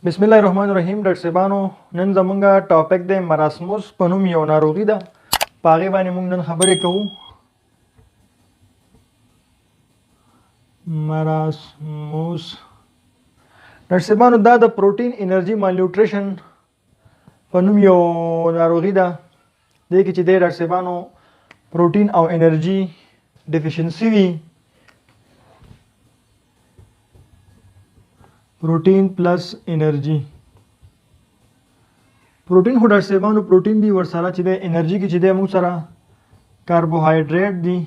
بسم الله الرحمن الرحیم. ډاکټر صاحبانو نن زمونږه ټاپک د مراسموس په نوم یو ناروغي ده. په هغې باندې موږ نن خبرې کوو. مراسموس ډاکټر صاحبانو دا د پروټین انرژي مالنیوټریشن په نوم یو ناروغي ده. دې کې چې دی ډاکټر صاحبانو پروټین او انرژي ډیفیشنسي وي. پروټین پلس انرژي. پروټین خو ډاکټر صاحبانو پروټین دی، ورسره چې دی انرژي کې چې دی موږ سره کاربوهایډریټ دی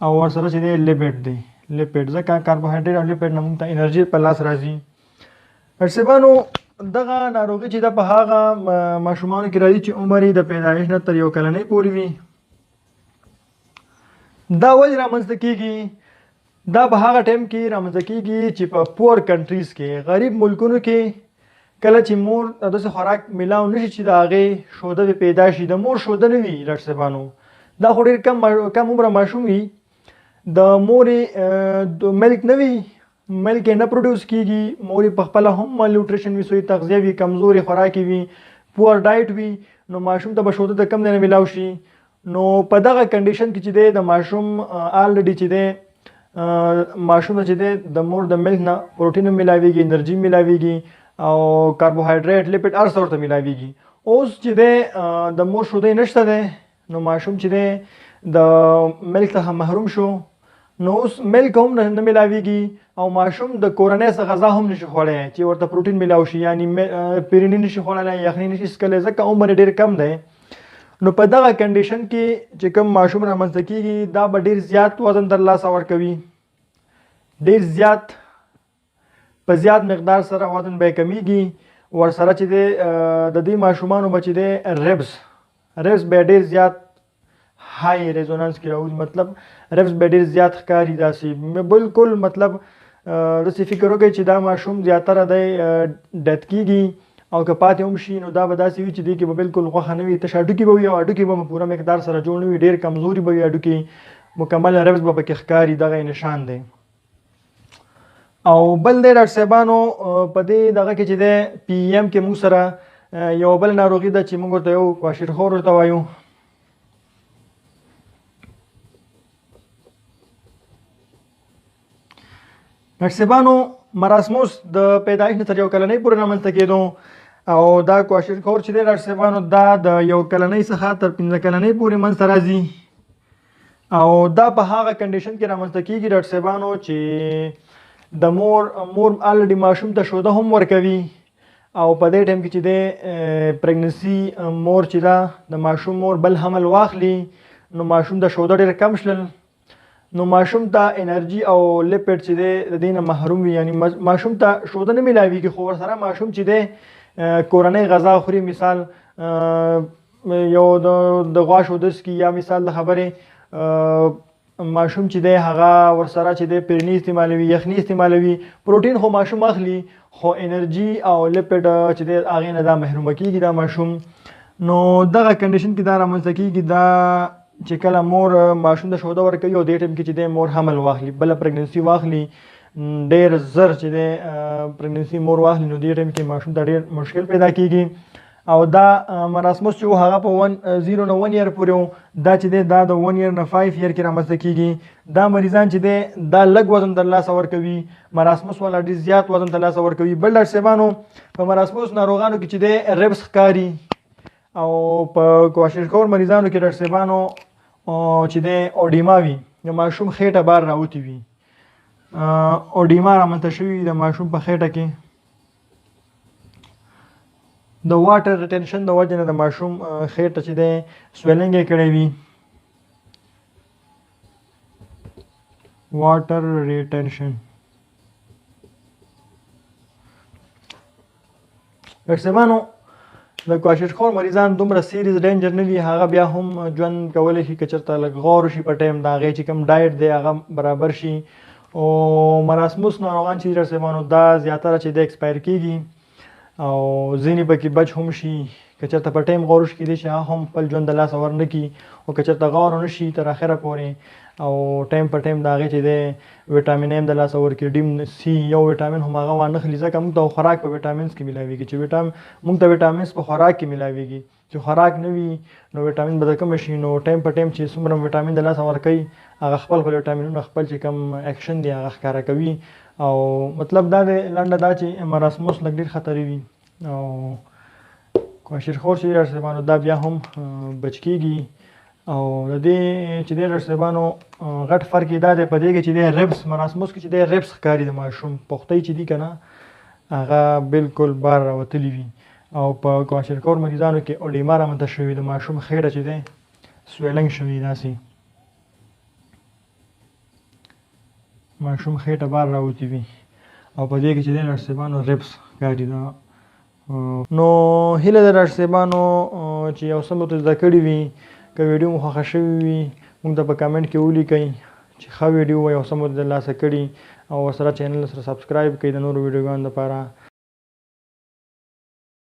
او ورسره چې دی لیپټ دی. لیپټ ځکه کاربوهایډریټ او لیپټ نه موږ ته انرژي په لاس راځي. ډاکټر صاحبانو دغه ناروغي چې ده په هغه ماشومانو کې راځي چې عمر یې د پیدایش نه تر 1 کلنۍ پورې وي. دا ولې رامنځته کېږي؟ دا په هغه ټایم کې رامنځته کېږي چې په پور کنټریز کې غریب ملکونو کې کله چې مور داسې خوراک میلاو نشي چې د هغې شوده پیدا شي، د مور شوده نه وي ډاکټر صاحبانو. دا خو ډېر کم عمره ماشوم وي، د مورې ملک نه وي، ملک یې نه پروډیوس کېږي، مور یې په خپله هم مالنیوټریشن وي، سوی تغذیه وي، کمزورې خوراکې وي، پور ډایټ وي، نو ماشوم ته به شوده د کم ځای نه میلاو شي. نو په دغه کنډیشن کې چې دی د ماشوم آلریډي چې دی ماشوم چې دی د مور د ملک نه پروټین میلاویږي، انرژي میلاویږي او کاربوهایډریټ لیپټ هر څه ورته میلاویږي. اوس چې دی د مور شودې نشته دی، نو ماشوم چې دی د ملک څخه محروم شو، نو اوس ملک هم نه میلاویږي او ماشوم د کورنۍ څخه غذا هم نشي خوړی چې ورته پروټین میلاو شي، یعنی پیریني نشي خوړلی، یخني نشي څکلی ځکه عمر ډېر کم دی. نو په دغه کنډیشن کې چې کوم ماشوم رامنځته کېږي دا به ډېر زیات وزن ترلاسه ورکوي، ډېر زیات په زیات مقدار سره وزن به یې کمیږي. ورسره چې دی د دې ماشومانو به چې دی ریبس به ډېر زیات های ریزونانس کې راوځي، مطلب ریبس به ډېر زیات ښکاري. داسې بالکل مطلب داسې فکر وکړئ چې دا ماشوم زیاتره دی ډیت کېږي او که پاتې هم شي نو دا به داسې وي چې دې کې به بالکل غوښه نه وي، تش هډوکي به وي او هډوکي به پوره مقدار سره جوړ نه وي، ډېر کمزوري به وي هډوکي، مکمل ریبس به پکې ښکاري. دغه نشان دی. او بل دی ډاکټر صاحبانو په دې دغه کې چې دی پی ایم کې موږ سره یو بل ناروغي ده چې موږ ورته یو کواشرخور ورته وایو. ډاکټر صاحبانو مراسموس د پیدایش نه تر 1 کلنۍ پورې رامنځته کېدو او دا کواشرخور چې دی ډاکټر صاحبانو دا د 1 کلنۍ څخه تر 15 کلنۍ پورې منځته راځي او دا په هغه کنډیشن کې رامنځته کېږي ډاکټر صاحبانو چې د مور الریډي ماشوم ته شوده هم ورکوي او په دې ټایم کې چې دی پریګننسي مور چې ده د ماشوم مور بل حمل واخلي نو ماشوم د شوده ډېر کم شلل، نو ماشوم ته انرژي او لیپټ چې دی د دې نه محروم وي، یعنی ماشوم ته شوده نه میلاویږي خو ورسره ماشوم چې دی کورنۍ غذا خوري، مثال یو د غوا شوده څکي یا مثال د خبرې ماشوم چې دی هغه ورسره چې دی پیرني استعمالوي، یخني استعمالوي، پروټین خو ماشوم اخلي خو انرژي او لیپټ چې دی هغې نه دا محرومه کېږي دا ماشوم. نو دغه کنډیشن کې دا رامنځته کېږي دا چې کله مور ماشوم ته شوده ورکوي او دې ټایم کې چې دی مور حمل واخلي، بله پریګننسي واخلي، ډېر زر چې دی پریګننسي مور واخلي نو دې ټایم کې ماشوم ته ډېر مشکل پیدا کېږي. او دا مراسموس چې و هغه په 0 نه 1 year پورې و، دا چې دی دا د 1 year نه 5 year کې رامنځته کېږي. دا مریضان چې دی دا لږ وزن ترلاسه ورکوي، مراسموس والا ډېر زیات وزن ترلاسه ورکوي. بل ډاکټر صاحبانو په مراسموس ناروغانو کې چې دی ریبس ښکاري او په کواشرخور مریضانو کې ډاکټر صاحبانو چې دی اوډیما وي، د ماشوم خېټه بار راوتې وي، اوډیما رامنځته شوي د ماشوم په خېټه کې د واټر ریټینشن د وجې نه د ماشوم خېټه چې دی سویلنګ یې کړی وي. واټر ریټینشن ډاکټر صاحبانو د کواشرخور مریضان دومره سیریز ډینجر نه وي، هغه بیا هم ژوند کولی شي که چېرته لږ غور وشي په ټایم د هغې چې کوم ډایټ دی هغه برابر شي. او مراسموس ناروغان چې ډاکټر صاحبانو دا زیاتره چې دی ایکسپایر کېږي او ځینې پکې بچ هم شي که چېرته په ټایم غور وشي کېدای شي هغه هم خپل ژوند د لاسه ورنه کړي او که چېرته غور ونه شي تر اخره پورې او ټایم په ټایم د هغې چې دی ویټامین هم د لاسه ورکړي ډیم سی یو ویټامین هم هغه وانخلي ځکه موږ ته خوراک په ویټامینس کې میلاویږي چې موږ ته ویټامینس په خوراک کې میلاویږي چې خوراک نه وي نو ویټامین به د کومه شي نو ټایم په ټایم چې څومره ویټامین د لاسه ورکوي هغه خپل ویټامینونه خپل چې کوم اکشن دی هغه ښکاره کوي او مطلب دا دی لنډه دا چې مراسموس لږ ډېر خطرې وي او کواشرخور چې ډاکټر صاحبانو دا بیا هم بچ کېږي او د دې چې دی ډاکټر صاحبانو غټ فرق یې دا دی په دې کې چې دی ریبس مراسموس کې چې دی ریبس ښکاري د ماشوم پختۍ چې دي که نه هغه بالکل بار راوتلي وي او په کواشرخور مریضانو کې اوډیما رامنځته شوي د ماشوم خېټه چې دی سویلنګ شوي داسې ماشوم خېټه بار راوتي وي او په دې کې چې دی ډاکټر صاحبانو ریبس ښکاري دا نو هیله ده ډاکټر صاحبانو چې یو څه مو زده کړي وي که ویډیو مو خوښه شوې وي موږ ته په کمنټ کې ولیکئ چې ښه ویډیو وه یو څه مو ترلاسه کړي او ورسره چینل سره سبسکرایب کړئ د نورو ویډیوګانو لپاره